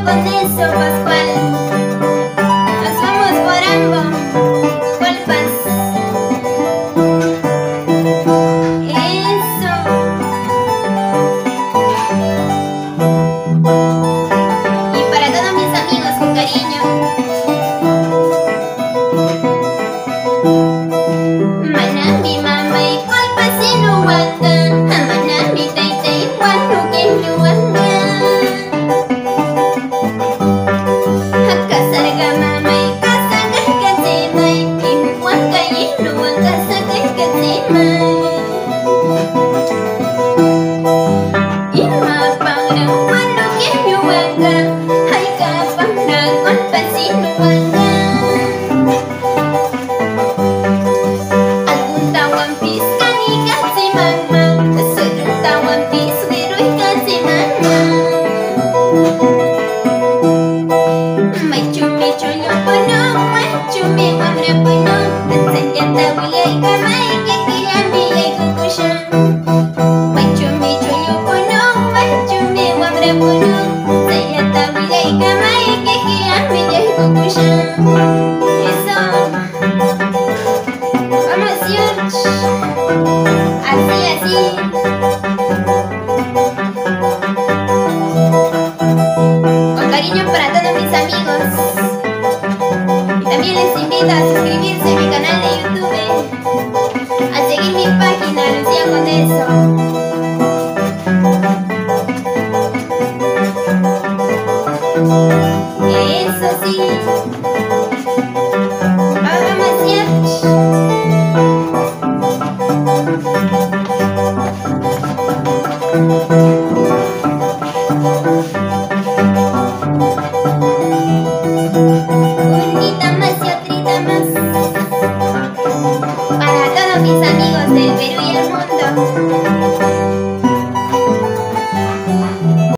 Condezo, Pascual. Nos vamos por ambos. Golpas. Eso. Y para todos mis amigos, con cariño. Manami, mama y golpas y no aguanta. Manami, taita y huanuco y no aguanta. Con cariño para todos mis amigos. Y también les invito a suscribirse a mi canal